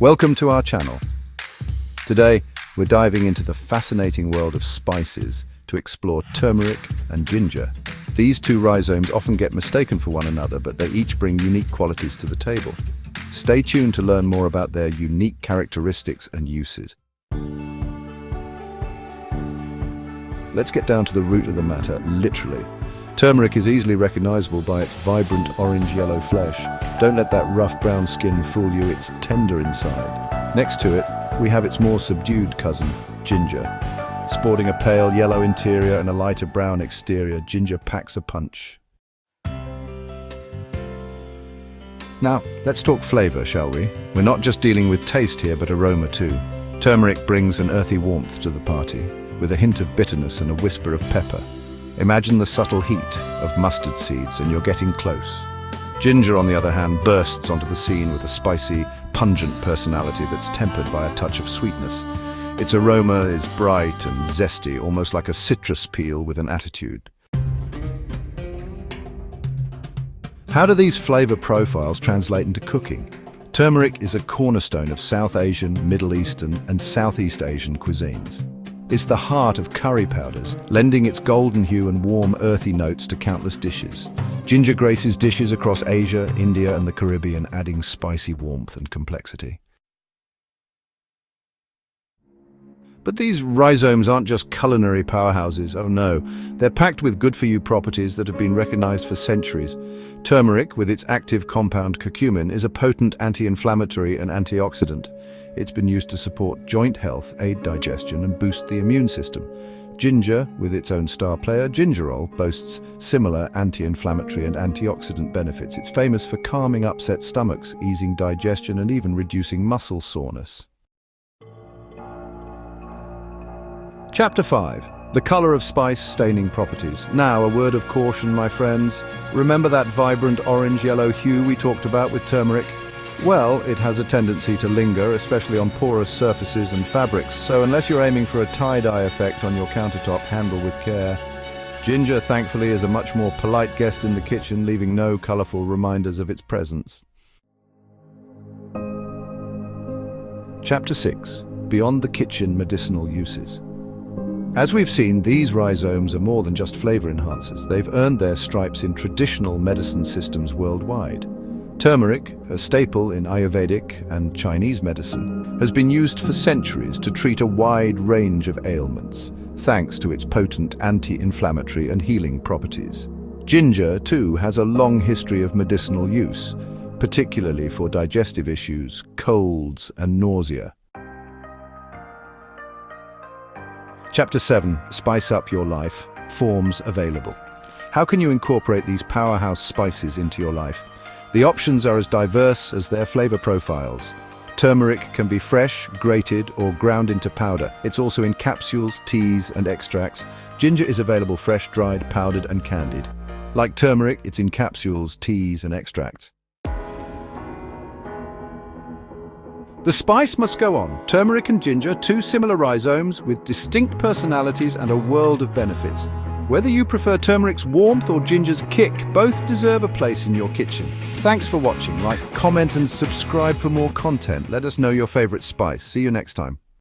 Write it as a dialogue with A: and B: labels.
A: Welcome to our channel. Today, we're diving into the fascinating world of spices to explore turmeric and ginger. These two rhizomes often get mistaken for one another, but they each bring unique qualities to the table. Stay tuned to learn more about their unique characteristics and uses. Let's get down to the root of the matter, literally. Turmeric is easily recognizable by its vibrant orange-yellow flesh. Don't let that rough brown skin fool you, it's tender inside. Next to it, we have its more subdued cousin, ginger. Sporting a pale yellow interior and a lighter brown exterior, ginger packs a punch. Now, let's talk flavor, shall we? We're not just dealing with taste here, but aroma too. Turmeric brings an earthy warmth to the party, with a hint of bitterness and a whisper of pepper. Imagine the subtle heat of mustard seeds and you're getting close. Ginger, on the other hand, bursts onto the scene with a spicy, pungent personality that's tempered by a touch of sweetness. Its aroma is bright and zesty, almost like a citrus peel with an attitude. How do these flavor profiles translate into cooking? Turmeric is a cornerstone of South Asian, Middle Eastern, and Southeast Asian cuisines. It's the heart of curry powders, lending its golden hue and warm, earthy notes to countless dishes. Ginger graces dishes across Asia, India, and the Caribbean, adding spicy warmth and complexity. But these rhizomes aren't just culinary powerhouses, oh no. They're packed with good-for-you properties that have been recognized for centuries. Turmeric, with its active compound curcumin, is a potent anti-inflammatory and antioxidant. It's been used to support joint health, aid digestion, and boost the immune system. Ginger, with its own star player, gingerol, boasts similar anti-inflammatory and antioxidant benefits. It's famous for calming upset stomachs, easing digestion, and even reducing muscle soreness. Chapter 5. The color of spice staining properties. Now, a word of caution, my friends. Remember that vibrant orange-yellow hue we talked about with turmeric? Well, it has a tendency to linger, especially on porous surfaces and fabrics, so unless you're aiming for a tie-dye effect on your countertop, handle with care. Ginger, thankfully, is a much more polite guest in the kitchen, leaving no colorful reminders of its presence. Chapter 6. Beyond the kitchen medicinal uses. As we've seen, these rhizomes are more than just flavor enhancers. They've earned their stripes in traditional medicine systems worldwide. Turmeric, a staple in Ayurvedic and Chinese medicine, has been used for centuries to treat a wide range of ailments, thanks to its potent anti-inflammatory and healing properties. Ginger, too, has a long history of medicinal use, particularly for digestive issues, colds, and nausea. Chapter 7. Spice up your life. Forms available. How can you incorporate these powerhouse spices into your life? The options are as diverse as their flavor profiles. Turmeric can be fresh, grated, or ground into powder. It's also in capsules, teas, and extracts. Ginger is available fresh, dried, powdered, and candied. Like turmeric, it's in capsules, teas, and extracts. The spice must go on. Turmeric and ginger, two similar rhizomes with distinct personalities and a world of benefits. Whether you prefer turmeric's warmth or ginger's kick, both deserve a place in your kitchen. Thanks for watching. Like, comment, and subscribe for more content. Let us know your favorite spice. See you next time.